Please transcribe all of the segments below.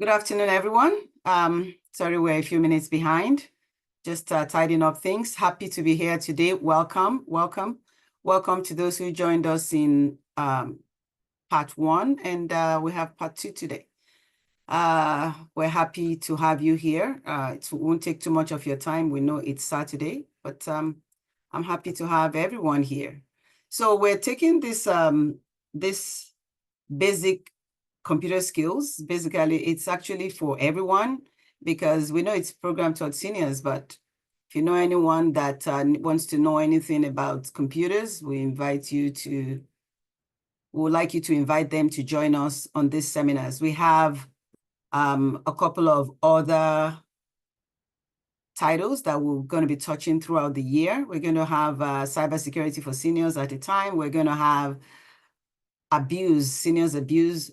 Good afternoon, everyone. Sorry, we're a few minutes behind. Just tidying up things. Happy to be here today. Welcome to those who joined us in part one, and we have part two today. We're happy to have you here. It won't take too much of your time. We know it's Saturday, but I'm happy to have everyone here. So we're taking this basic computer skills. Basically, it's actually for everyone because we know it's programmed towards seniors, but if you know anyone that wants to know anything about computers, we would like you to invite them to join us on these seminars. We have a couple of other titles that we're going to be touching throughout the year. We're going to have cybersecurity for seniors at a time. We're going to have seniors abuse,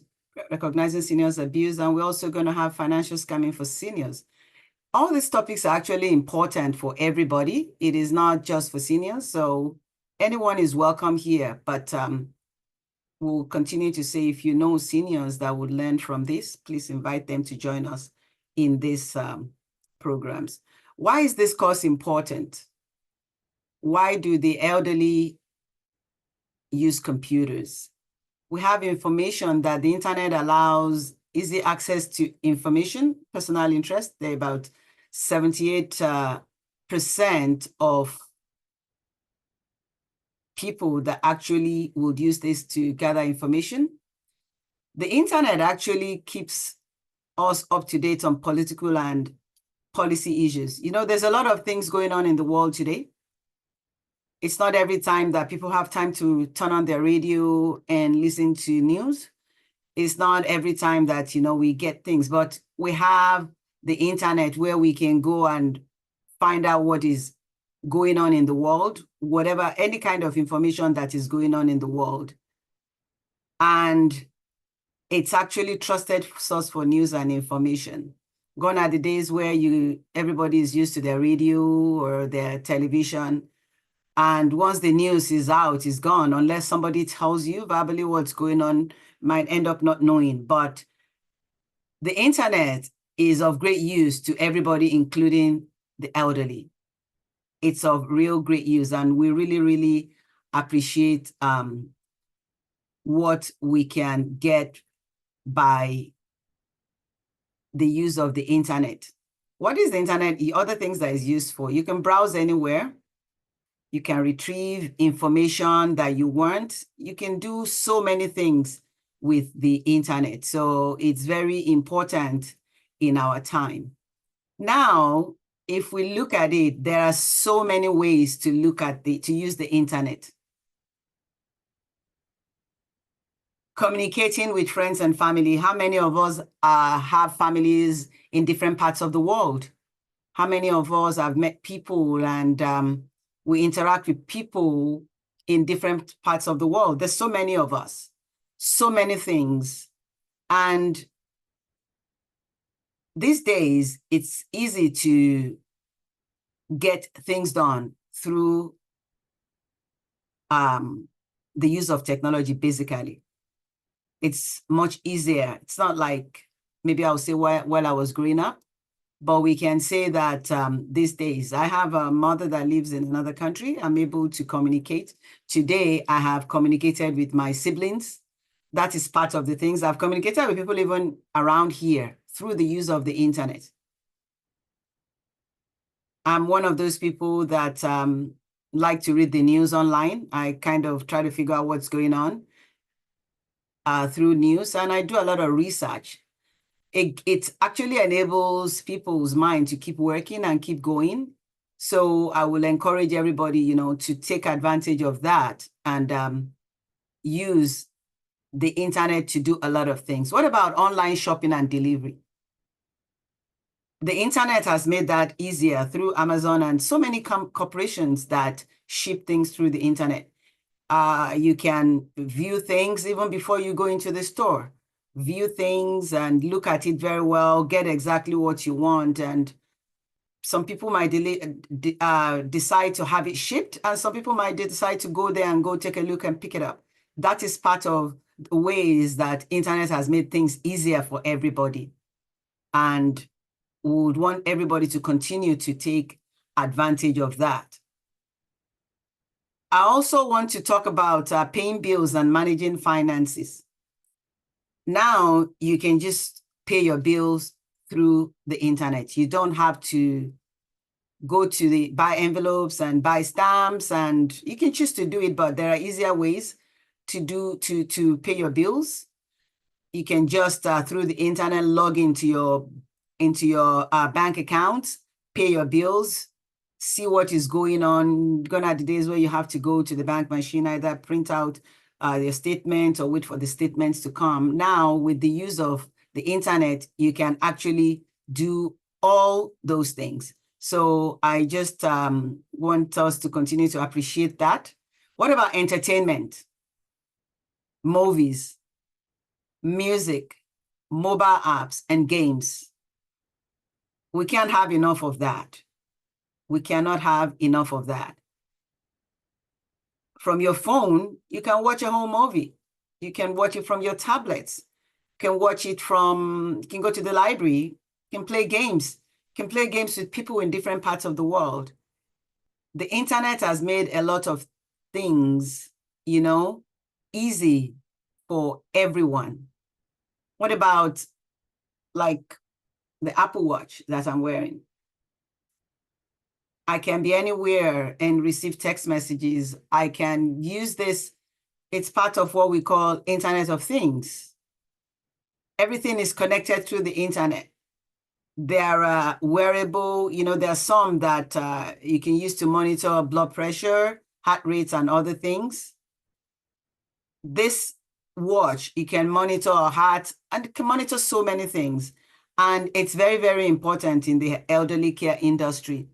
recognizing seniors abuse, and we're also going to have financial scamming for seniors. All these topics are actually important for everybody. It is not just for seniors, so anyone is welcome here, but we'll continue to say if you know seniors that would learn from this, please invite them to join us in these programs. Why is this course important? Why do the elderly use computers? We have information that the internet allows easy access to information, personal interest. They're about 78% of people that actually would use this to gather information. The internet actually keeps us up to date on political and policy issues. You know, there's a lot of things going on in the world today. It's not every time that people have time to turn on their radio and listen to news. It's not every time that, you know, we get things, but we have the internet where we can go and find out what is going on in the world, whatever, any kind of information that is going on in the world. And it's actually trusted source for news and information. Gone are the days where everybody is used to their radio or their television. And once the news is out, it's gone. Unless somebody tells you verbally what's going on, might end up not knowing. But the internet is of great use to everybody, including the elderly. It's of real great use. And we really, really appreciate what we can get by the use of the internet. What is the internet? The other things that is used for, you can browse anywhere. You can retrieve information that you want. You can do so many things with the internet. So it's very important in our time. Now, if we look at it, there are so many ways to use the internet. Communicating with friends and family. How many of us have families in different parts of the world? How many of us have met people and we interact with people in different parts of the world? There's so many of us, so many things. And these days, it's easy to get things done through the use of technology, basically. It's much easier. It's not like maybe I'll say while I was growing up, but we can say that these days, I have a mother that lives in another country. I'm able to communicate. Today, I have communicated with my siblings. That is part of the things. I've communicated with people even around here through the use of the internet. I'm one of those people that like to read the news online. I kind of try to figure out what's going on through news, and I do a lot of research. It actually enables people's mind to keep working and keep going. So I will encourage everybody, you know, to take advantage of that and use the internet to do a lot of things. What about online shopping and delivery? The internet has made that easier through Amazon and so many corporations that ship things through the internet. You can view things even before you go into the store. View things and look at it very well, get exactly what you want. And some people might decide to have it shipped, and some people might decide to go there and go take a look and pick it up. That is part of the ways that internet has made things easier for everybody. and we would want everybody to continue to take advantage of that. I also want to talk about paying bills and managing finances. Now you can just pay your bills through the internet. You don't have to go to buy envelopes and buy stamps, and you can choose to do it, but there are easier ways to pay your bills. You can just through the internet log into your bank account, pay your bills, see what is going on. Gone are the days where you have to go to the bank machine, either print out your statement or wait for the statements to come. Now, with the use of the internet, you can actually do all those things. So I just want us to continue to appreciate that. What about entertainment? Movies, music, mobile apps, and games. We can't have enough of that. We cannot have enough of that. From your phone, you can watch a whole movie. You can watch it from your tablets. You can watch it you can go to the library, you can play games. You can play games with people in different parts of the world. The internet has made a lot of things, easy for everyone. What about like the Apple Watch that I'm wearing? I can be anywhere and receive text messages. I can use this. It's part of what we call Internet of Things. Everything is connected through the internet. There are wearable, there are some that you can use to monitor blood pressure, heart rates, and other things. This watch, you can monitor our heart and it can monitor so many things. And it's very, very important in the elderly care industry.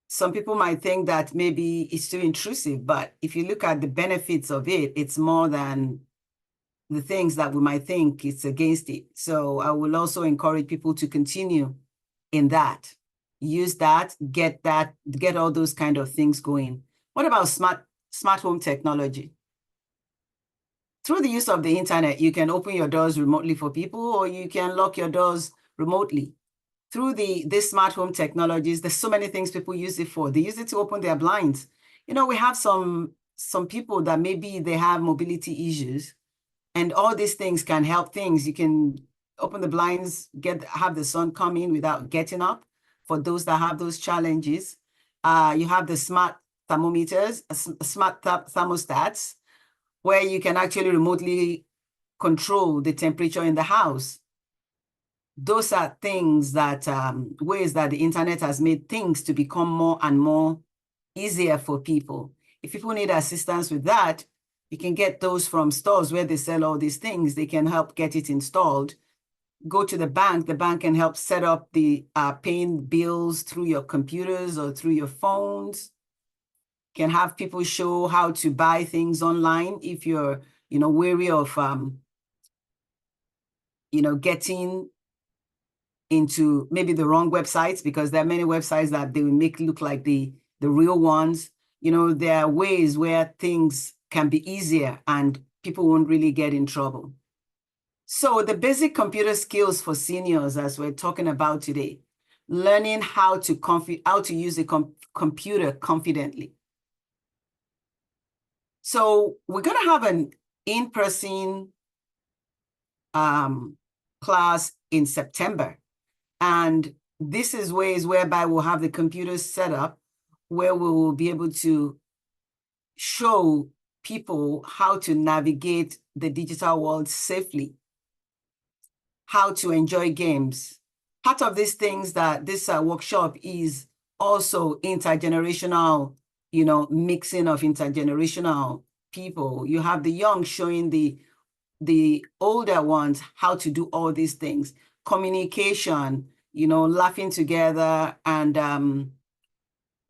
Some people might think that maybe it's too intrusive, but if you look at the benefits of it, it's more than the things that we might think it's against it. So I will also encourage people to continue in that. Use that, get all those kind of things going. What about smart home technology? Through the use of the internet, you can open your doors remotely for people, or you can lock your doors remotely. Through these smart home technologies, there's so many things people use it for. They use it to open their blinds. We have some people that maybe they have mobility issues, and all these things can help things. You can open the blinds, have the sun come in without getting up for those that have those challenges. You have the smart thermometers, smart thermostats, where you can actually remotely control the temperature in the house. Those are things that, ways that the internet has made things to become more and more easier for people. If people need assistance with that, you can get those from stores where they sell all these things. They can help get it installed. Go to the bank can help set up the paying bills through your computers or through your phones. Can have people show how to buy things online if you're, wary of, getting into maybe the wrong websites, because there are many websites that they will make look like the real ones. There are ways where things can be easier and people won't really get in trouble. So the basic computer skills for seniors, as we're talking about today, learning how to use a computer confidently. So we're going to have an in-person class in September. And this is ways whereby we'll have the computers set up where we will be able to show people how to navigate the digital world safely, how to enjoy games. Part of these things that this workshop is also intergenerational, mixing of intergenerational people. You have the young showing the older ones how to do all these things. Communication, laughing together and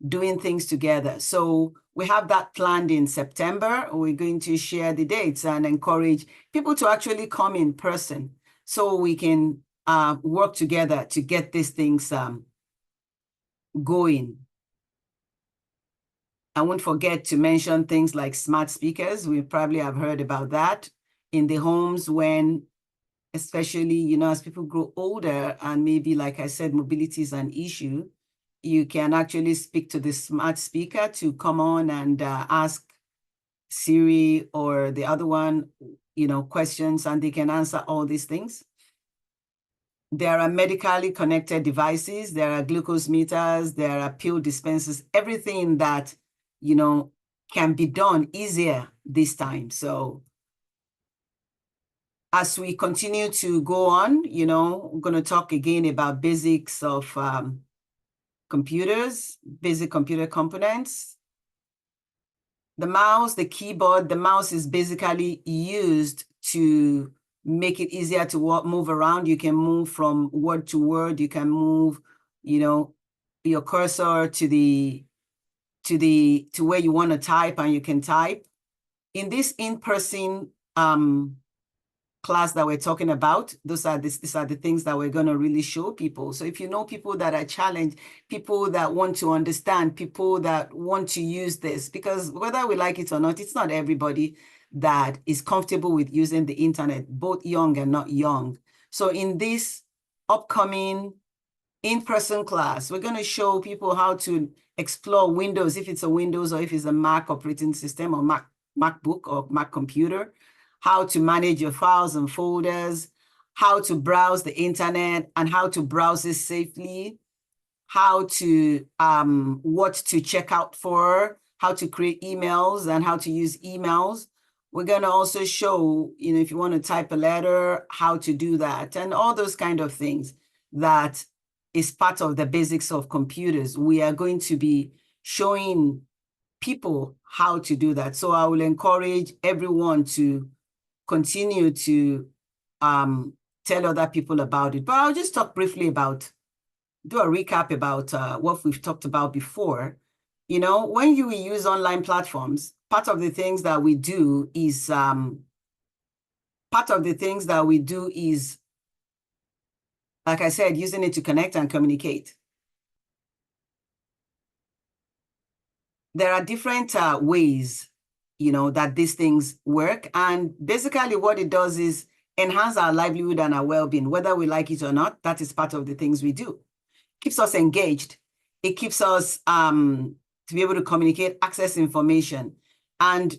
doing things together. So we have that planned in September. We're going to share the dates and encourage people to actually come in person so we can work together to get these things going. I won't forget to mention things like smart speakers. We probably have heard about that in the homes when especially, as people grow older and maybe, like I said, mobility is an issue, you can actually speak to the smart speaker to come on and ask Siri or the other one, questions, and they can answer all these things. There are medically connected devices, there are glucose meters, there are pill dispensers, everything that, can be done easier this time. So as we continue to go on, we're going to talk again about basics of computers, basic computer components. The mouse, the keyboard, the mouse is basically used to make it easier to move around. You can move from word to word. You can move, your cursor to where you want to type, and you can type. In this in-person class that we're talking about, these are the things that we're going to really show people. So if you know people that are challenged, people that want to understand, people that want to use this, because whether we like it or not, it's not everybody that is comfortable with using the internet, both young and not young. So in this upcoming in-person class, we're going to show people how to explore Windows, if it's a Windows or if it's a Mac operating system or MacBook or Mac computer, how to manage your files and folders, how to browse the internet and how to browse it safely, how to what to check out for, how to create emails and how to use emails. We're going to also show, if you want to type a letter, how to do that, and all those kind of things that is part of the basics of computers. We are going to be showing people how to do that. So I will encourage everyone to continue to tell other people about it. But I'll just talk briefly do a recap about what we've talked about before. When you use online platforms, part of the things that we do is, like I said, using it to connect and communicate. There are different ways, that these things work. And basically what it does is enhance our livelihood and our well-being, whether we like it or not. That is part of the things we do. Keeps us engaged. It keeps us to be able to communicate, access information. And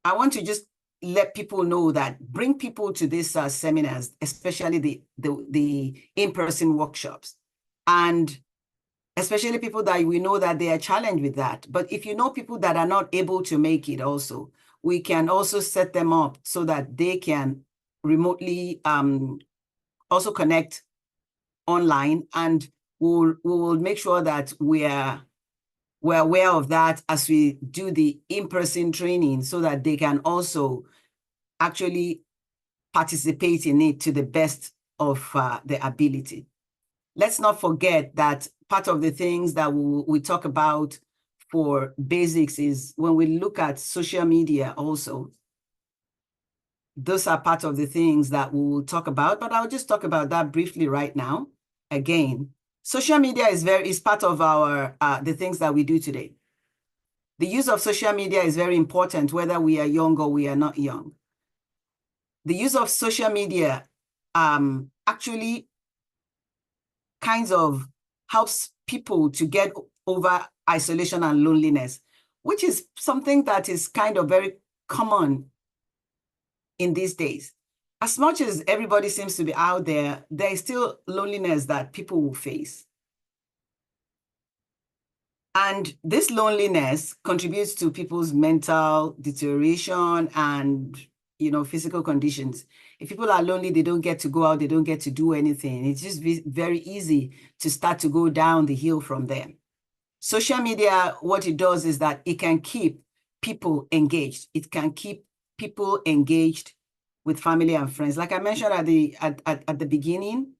I want to just let people know that bring people to these seminars, especially the in-person workshops, and especially people that we know that they are challenged with that. But if you know people that are not able to make it also, we can also set them up so that they can remotely also connect online, and we'll make sure that we're aware of that as we do the in-person training, so that they can also actually participate in it to the best of their ability. Let's not forget that part of the things that we talk about for basics is when we look at social media also. Those are part of the things that we will talk about, but I'll just talk about that briefly right now. Again, social media is part of our the things that we do today. The use of social media is very important, whether we are young or we are not young. The use of social media actually kinds of helps people to get over isolation and loneliness, which is something that is kind of very common in these days. As much as everybody seems to be out there, there is still loneliness that people will face. And this loneliness contributes to people's mental deterioration and, physical conditions. If people are lonely, they don't get to go out, they don't get to do anything. It's just very easy to start to go down the hill from there. Social media, what it does is that it can keep people engaged. It can keep people engaged with family and friends. Like I mentioned at the beginning,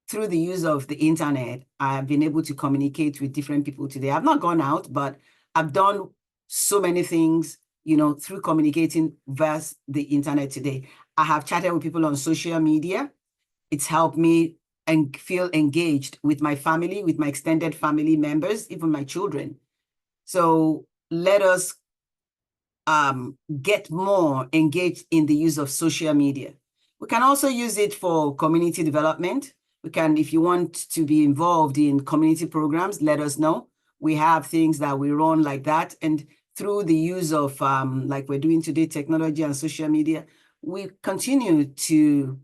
through the use of the internet, I've been able to communicate with different people today. I've not gone out, but I've done so many things, through communicating via the internet today. I have chatted with people on social media. It's helped me and feel engaged with my family, with my extended family members, even my children. So let us get more engaged in the use of social media. We can also use it for community development. We can, if you want to be involved in community programs, let us know. We have things that we run like that. And through the use of, like we're doing today, technology and social media, we continue to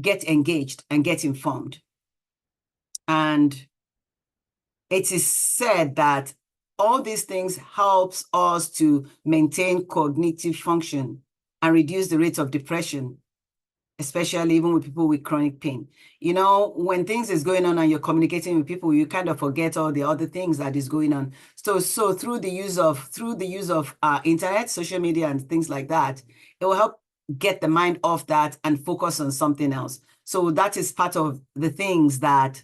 get engaged and get informed. And it is said that all these things helps us to maintain cognitive function and reduce the rate of depression, especially even with people with chronic pain. You know, when things is going on and you're communicating with people, you kind of forget all the other things that is going on. So through the use of internet, social media, and things like that, it will help get the mind off that and focus on something else. So that is part of the things that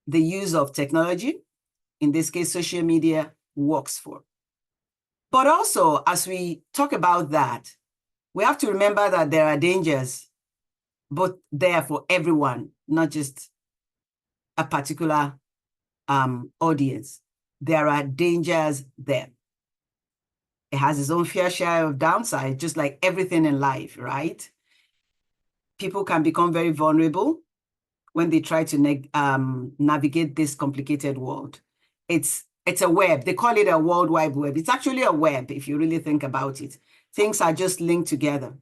the use of technology, in this case, social media, works for. But also, as we talk about that, we have to remember that there are dangers, but there for everyone, not just a particular audience. There are dangers there. It has its own fair share of downside, just like everything in life, right? People can become very vulnerable when they try to navigate this complicated world. It's a web. They call it a World Wide Web. It's actually a web, if you really think about it. Things are just linked together.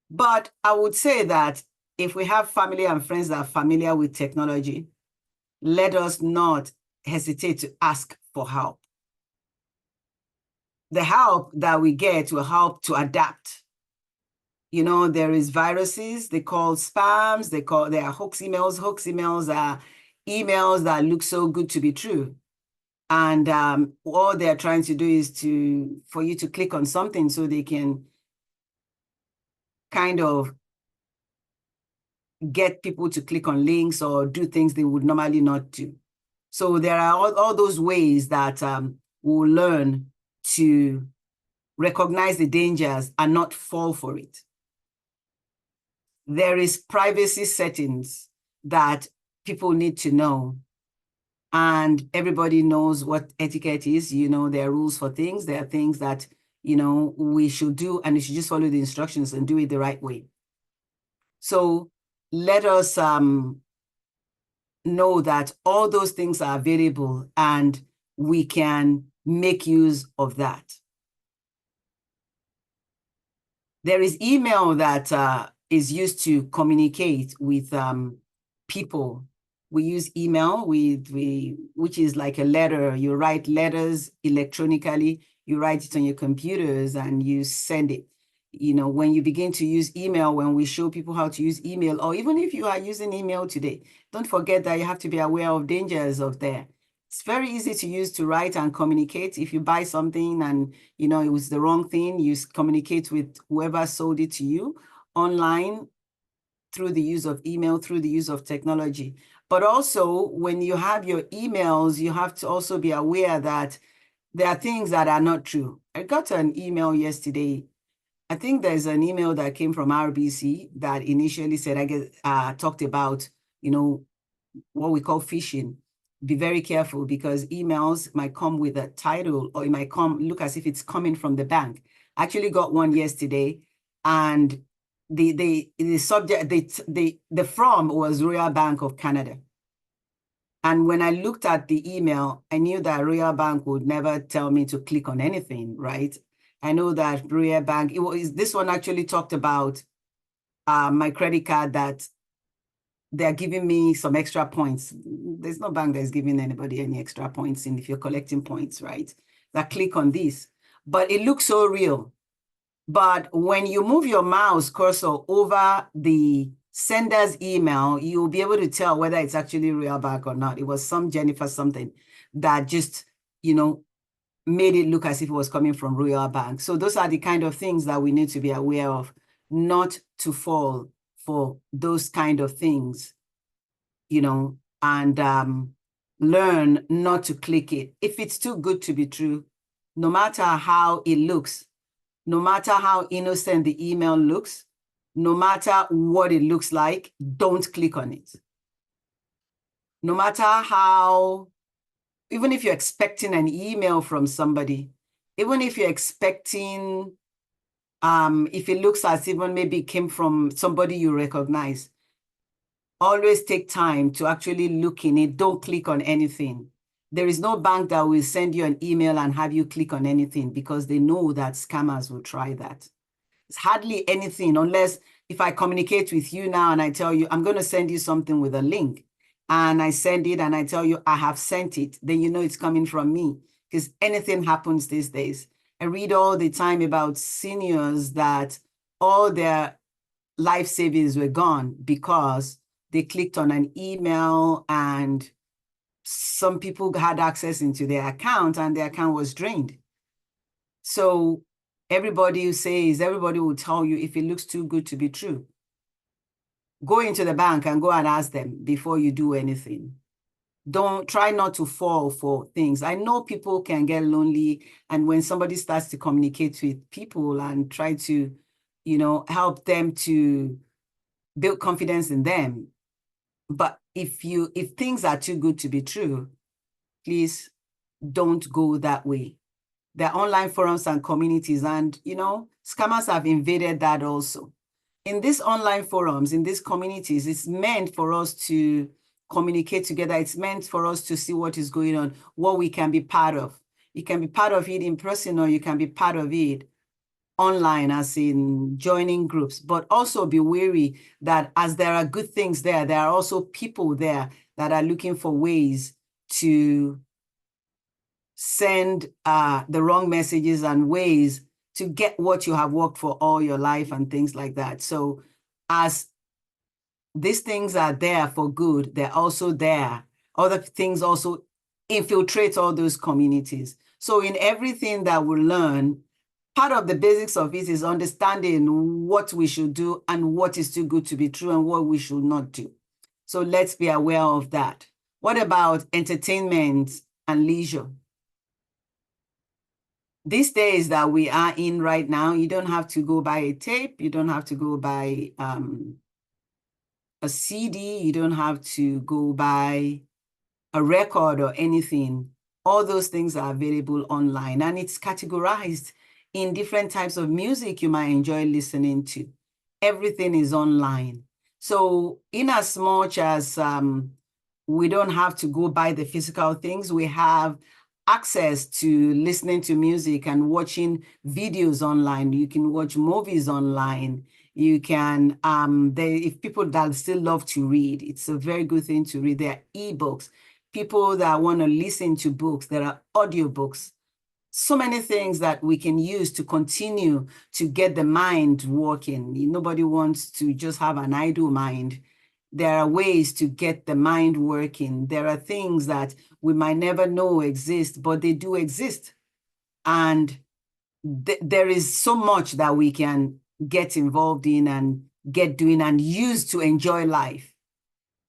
But I would say that if we have family and friends that are familiar with technology, let us not hesitate to ask for help. The help that we get will help to adapt. You know, there is viruses, they call spams, they are hoax emails. Hoax emails are emails that look so good to be true. And all they're trying to do is for you to click on something so they can kind of get people to click on links or do things they would normally not do. So there are all those ways that we'll learn to recognize the dangers and not fall for it. There is privacy settings that people need to know. And everybody knows what etiquette is. You know, there are rules for things. There are things that, you know, we should do, and we should just follow the instructions and do it the right way. So let us know that all those things are available and we can make use of that. There is email that is used to communicate with people. We use email, which is like a letter. You write letters electronically, you write it on your computers and you send it. You know, when you begin to use email, when we show people how to use email, or even if you are using email today, don't forget that you have to be aware of dangers of there. It's very easy to use to write and communicate. If you buy something and, you know, it was the wrong thing, you communicate with whoever sold it to you online through the use of email, through the use of technology. But also, when you have your emails, you have to also be aware that there are things that are not true. I got an email yesterday. I think there's an email that came from RBC that initially said, talked about, you know, what we call phishing. Be very careful because emails might come with a title or it might look as if it's coming from the bank. I actually got one yesterday and the subject, the from was Royal Bank of Canada. And when I looked at the email, I knew that Royal Bank would never tell me to click on anything, right? I know that Royal Bank, this one actually talked about my credit card that they're giving me some extra points. There's no bank that's giving anybody any extra points if you're collecting points, right? That click on this. But it looks so real. But when you move your mouse cursor over the sender's email, you'll be able to tell whether it's actually Royal Bank or not. It was some Jennifer something that just, you know, made it look as if it was coming from Royal Bank. So those are the kind of things that we need to be aware of, not to fall for those kind of things, you know, and learn not to click it. If it's too good to be true, no matter how it looks, no matter how innocent the email looks, no matter what it looks like, don't click on it. No matter how, even if you're expecting an email from somebody, even if you're expecting If it looks as even maybe it came from somebody you recognize, always take time to actually look in it. Don't click on anything. There is no bank that will send you an email and have you click on anything because they know that scammers will try that. It's hardly anything unless if I communicate with you now and I tell you, I'm going to send you something with a link and I send it and I tell you I have sent it, then you know it's coming from me because anything happens these days. I read all the time about seniors that all their life savings were gone because they clicked on an email and some people had access into their account and their account was drained. So everybody will tell you if it looks too good to be true. Go into the bank and go and ask them before you do anything. Don't try not to fall for things. I know people can get lonely, and when somebody starts to communicate with people and try to, help them to build confidence in them. But if things are too good to be true, please don't go that way. There are online forums and communities, and scammers have invaded that also. In these online forums, in these communities, it's meant for us to communicate together. It's meant for us to see what is going on, what we can be part of. You can be part of it in person, or you can be part of it online, as in joining groups. But also be wary that as there are good things there, there are also people there that are looking for ways to send the wrong messages and ways to get what you have worked for all your life and things like that. So as these things are there for good, they're also there. Other things also infiltrate all those communities. So in everything that we learn, part of the basics of it is understanding what we should do and what is too good to be true and what we should not do. So let's be aware of that. What about entertainment and leisure? These days that we are in right now, you don't have to go buy a tape. You don't have to go buy a CD. You don't have to go buy a record or anything. All those things are available online, and it's categorized in different types of music you might enjoy listening to. Everything is online. So in as much as we don't have to go buy the physical things, we have access to listening to music and watching videos online. You can watch movies online. You can, if people that still love to read, it's a very good thing to read. There are ebooks. People that want to listen to books, there are audiobooks. So many things that we can use to continue to get the mind working. Nobody wants to just have an idle mind. There are ways to get the mind working. There are things that we might never know exist, but they do exist. And there is so much that we can get involved in and get doing and use to enjoy life.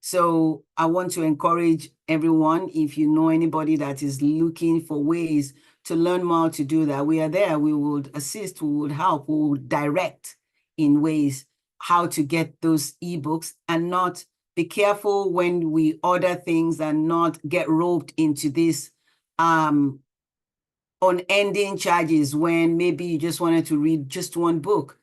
So I want to encourage everyone, if you know anybody that is looking for ways to learn more to do that, we are there. We would assist, we would help, we would direct in ways how to get those ebooks, and not be careful when we order things and not get roped into this unending charges when maybe you just wanted to read just one book.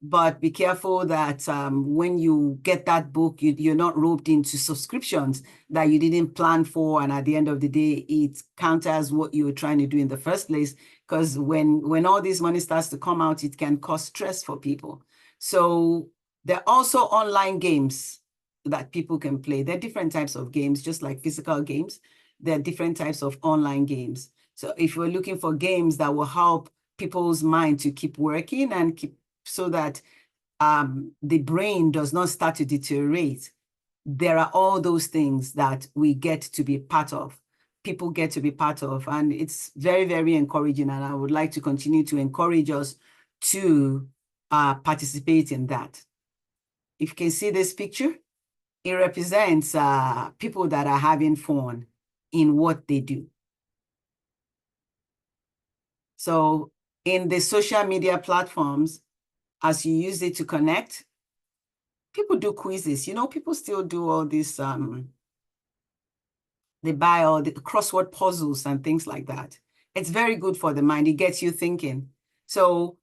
But be careful that when you get that book, you're not roped into subscriptions that you didn't plan for. And at the end of the day, it counters what you were trying to do in the first place. Because when all this money starts to come out, it can cause stress for people. So there are also online games that people can play. There are different types of games, just like physical games. There are different types of online games. So if you're looking for games that will help people's mind to keep working and keep so that the brain does not start to deteriorate, there are all those things that we get to be part of. People get to be part of, and it's very, very encouraging. And I would like to continue to encourage us to participate in that. If you can see this picture, it represents people that are having fun in what they do. So in the social media platforms, as you use it to connect, people do quizzes. People still do all this, they buy all the crossword puzzles and things like that. It's very good for the mind. It gets you thinking. So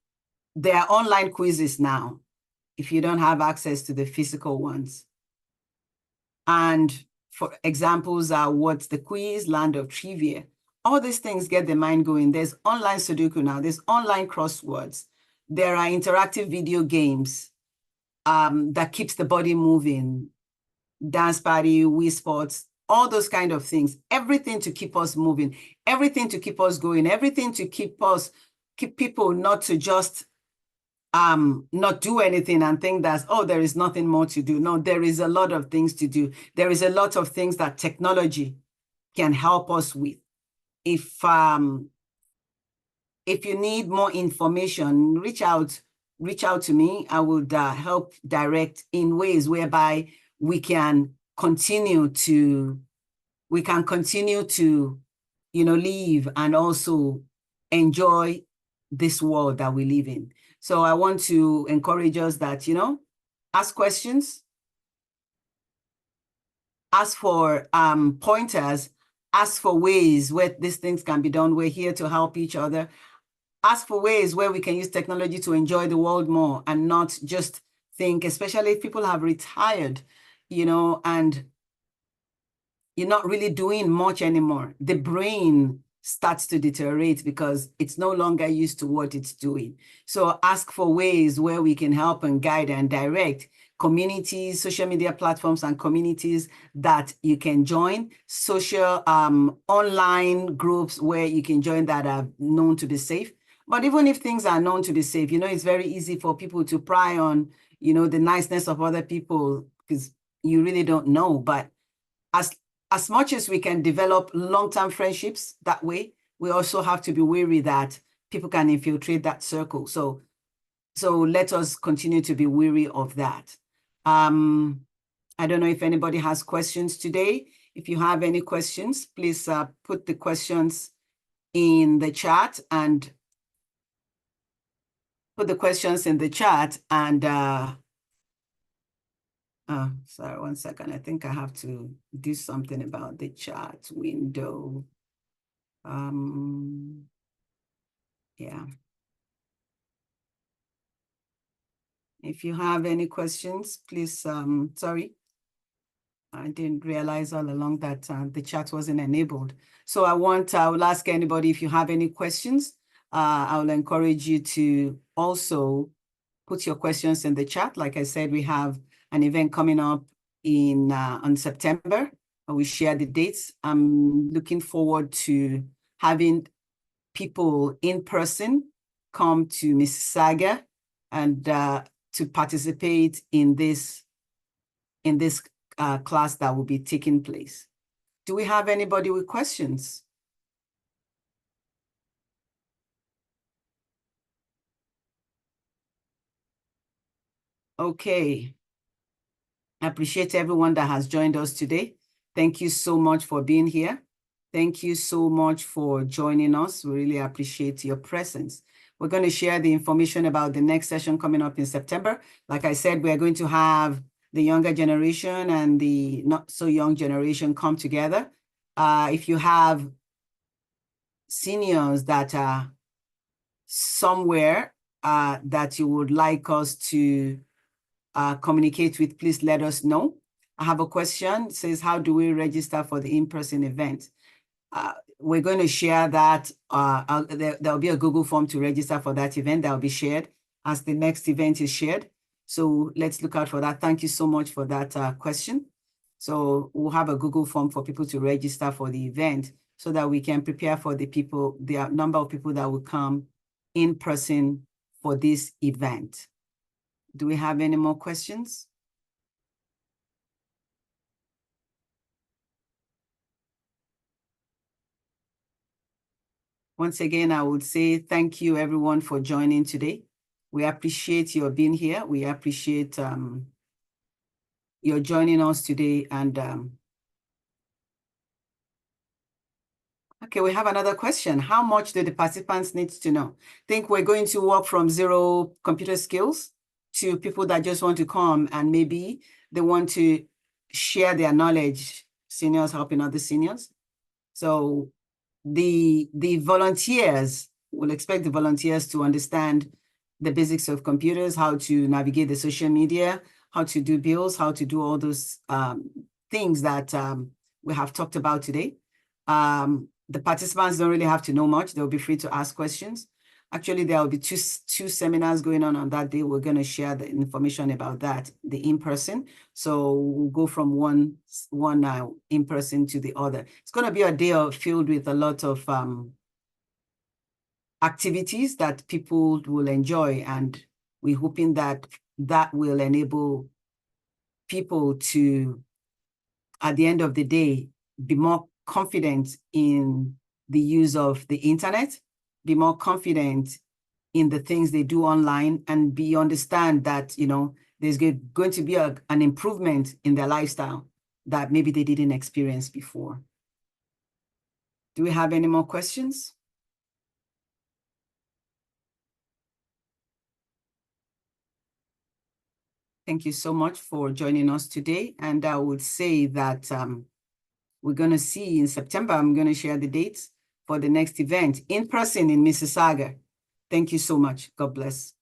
there are online quizzes now, if you don't have access to the physical ones. And for examples are What's the Quiz, Land of Trivia. All these things get the mind going. There's online Sudoku now. There's online crosswords. There are interactive video games that keeps the body moving. Dance party, Wii Sports, all those kind of things. Everything to keep us moving. Everything to keep us going. Everything to keep people not to just not do anything and think that, oh, there is nothing more to do. No, there is a lot of things to do. There is a lot of things that technology can help us with. If you need more information, reach out to me. I would help direct in ways whereby we can continue to live and also enjoy this world that we live in. So I want to encourage us that, ask questions, ask for pointers, ask for ways where these things can be done. We're here to help each other. Ask for ways where we can use technology to enjoy the world more and not just think, especially if people have retired, and you're not really doing much anymore. The brain starts to deteriorate because it's no longer used to what it's doing. So ask for ways where we can help and guide and direct communities, social media platforms and communities that you can join, social online groups where you can join that are known to be safe. But even if things are known to be safe, it's very easy for people to pry on, the niceness of other people because you really don't know. But as much as we can develop long-term friendships that way, we also have to be wary that people can infiltrate that circle. So let us continue to be wary of that. I don't know if anybody has questions today. If you have any questions, please put the questions in the chat and sorry, 1 second. I think I have to do something about the chat window. Yeah. If you have any questions, please, sorry. I didn't realize all along that the chat wasn't enabled. So I will ask anybody if you have any questions. I will encourage you to also put your questions in the chat. Like I said, we have an event coming up on September. We share the dates. I'm looking forward to having people in person come to Mississauga and to participate in this class that will be taking place. Do we have anybody with questions? Okay. I appreciate everyone that has joined us today. Thank you so much for being here. Thank you so much for joining us. We really appreciate your presence. We're going to share the information about the next session coming up in September. Like I said, we're going to have the younger generation and the not so young generation come together. If you have seniors that are somewhere that you would like us to communicate with, please let us know. I have a question. It says, how do we register for the in-person event? We're going to share that. There'll be a Google form to register for that event that will be shared as the next event is shared. So let's look out for that. Thank you so much for that question. So we'll have a Google form for people to register for the event so that we can prepare for the number of people that will come in person for this event. Do we have any more questions? Once again, I would say thank you everyone for joining today. We appreciate your being here. We appreciate your joining us today. And okay, we have another question. How much do the participants need to know? I think we're going to work from zero computer skills to people that just want to come and maybe they want to share their knowledge, seniors helping other seniors. So the volunteers, we'll expect the volunteers to understand the basics of computers, how to navigate the social media, how to do bills, how to do all those things that we have talked about today. The participants don't really have to know much. They'll be free to ask questions. Actually, there will be two seminars going on that day. We're going to share the information about that, the in-person. So we'll go from one in-person to the other. It's going to be a day filled with a lot of activities that people will enjoy, and we're hoping that that will enable people to, at the end of the day, be more confident in the use of the internet, be more confident in the things they do online, and understand that, you know, there's going to be an improvement in their lifestyle that maybe they didn't experience before. Do we have any more questions? Thank you so much for joining us today. And I would say that we're going to see in September, I'm going to share the dates for the next event in person in Mississauga. Thank you so much. God bless.